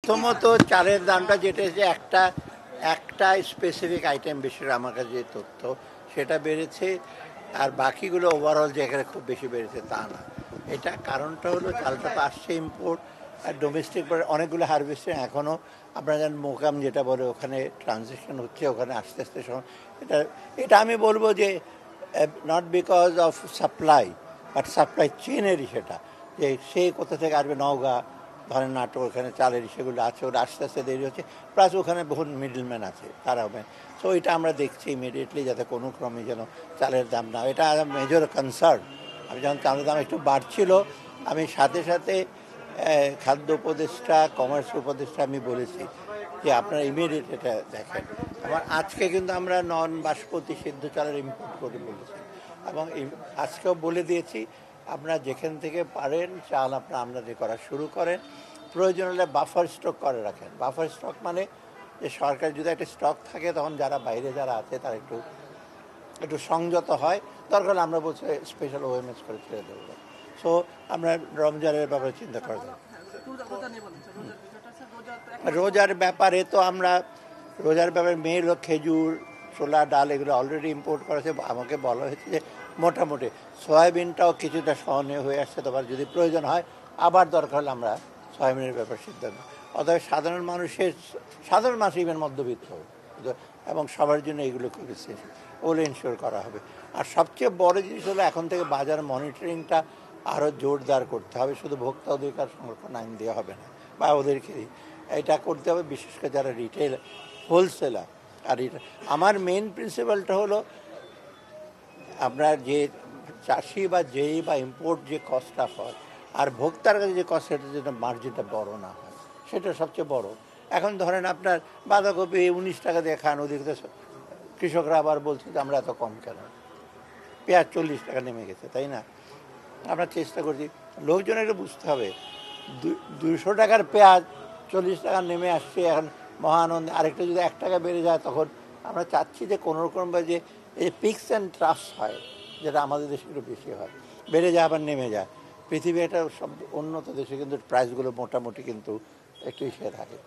প্রথমত চালের দামটা যেটা যে একটা একটা স্পেসিফিক আইটেম বেশি আমার কাছে যে তথ্য সেটা বেড়েছে, আর বাকিগুলো ওভারঅল যে এখানে খুব বেশি বেড়েছে তা না। এটা কারণটা হলো চালটা তো আসছে ইম্পোর্ট, আর ডোমেস্টিক অনেকগুলো হারভেস্টিং এখনও আপনারা জানেন মোকাম যেটা বলে ওখানে ট্রানজেকশন হচ্ছে, ওখানে আস্তে আস্তে এটা এটা আমি বলবো যে not because of supply but supply চেনেরই, সেটা যে সে কোথা থেকে আসবে, নওগাঁ ধরেন নাটক, ওখানে চালের সেগুলো আছে, ওরা আস্তে আস্তে দেরি হচ্ছে, প্লাস ওখানে বহু মিডলম্যান আছে তারা হবে। সো এটা আমরা দেখছি ইমিডিয়েটলি যাতে কোনো ক্রমে যেন চালের দাম না, এটা মেজর কনসার্ন। আমি যখন চালের দাম একটু বাড়ছিল আমি সাথে সাথে খাদ্য উপদেষ্টা, কমার্স উপদেষ্টা আমি বলেছি যে আপনারা ইমিডিয়েট এটা দেখেন। আবার আজকে কিন্তু আমরা নন বাসমতি সিদ্ধ চালের ইম্পোর্ট করে বলেছি, এবং আজকেও বলে দিয়েছি আপনারা যেখান থেকে পারেন চাল আপনারা আমদানি করা শুরু করেন, প্রয়োজন হলে বাফার স্টক করে রাখেন। বাফার স্টক মানে যে সরকার যদি একটা স্টক থাকে তখন যারা বাইরে যারা আছে তারা একটু সংযত হয়, দরকার হলে আমরা বলছি স্পেশাল ওএমএস করে ছেড়ে দেবো। সো আমরা রমজানের ব্যাপারে চিন্তা করব। রোজার ব্যাপারে তো আমরা রোজার ব্যাপারে মেয়ে লোক খেজুর, ছোলা, ডাল এগুলো অলরেডি ইম্পোর্ট করেছে। আমাকে বলা হয়েছে যে মোটামুটি সয়াবিনটাও কিছুটা সহনীয় হয়ে আসছে, তোমার যদি প্রয়োজন হয় আবার দরকার হলে আমরা সয়াবিনের ব্যাপারে সিদ্ধান্ত। অতএব সাধারণ মানুষ ইভেন মধ্যবিত্ত এবং সবার জন্য এগুলো করেছে, ওগুলো ইনশিওর করা হবে। আর সবচেয়ে বড় জিনিস হলো এখন থেকে বাজার মনিটরিংটা আরও জোরদার করতে হবে, শুধু ভোক্তা অধিকার সংরক্ষণ আইন দেওয়া হবে না বা ওদেরকে এটা করতে হবে, বিশেষ করে যারা রিটেল হোলসেলার। আর এটা আমার মেন প্রিন্সিপালটা হলো আপনার যে চাষি বা যেই বা ইম্পোর্ট যে কস্টটা হয় আর ভোক্তার কাছে যে কস্ট, সেটা যেন মার্জিনটা বড় না হয়, সেটা সবচেয়ে বড়। এখন ধরেন আপনার বাঁধাকপি 19 টাকা দিয়ে খান, ওদিকে কৃষকরা আবার বলছে যে আমরা এত কম কেন, পেঁয়াজ 40 টাকা নেমে গেছে, তাই না? আমরা চেষ্টা করছি, লোকজনের একটু বুঝতে হবে 200 টাকার পেঁয়াজ 40 টাকা নেমে আসছে এখন মহানন্দে, আরেকটা যদি 1 টাকা বেড়ে যায় তখন আমরা চাচ্ছি যে কোনোরকমভাবে যে এই পিকস অ্যান্ড ট্রাফস হয়, যেটা আমাদের দেশে একটু বেশি হয়, বেড়ে যায় আবার নেমে যায়। পৃথিবী একটা সব উন্নত দেশে কিন্তু প্রাইসগুলো মোটামুটি কিন্তু একটু ইসে থাকে।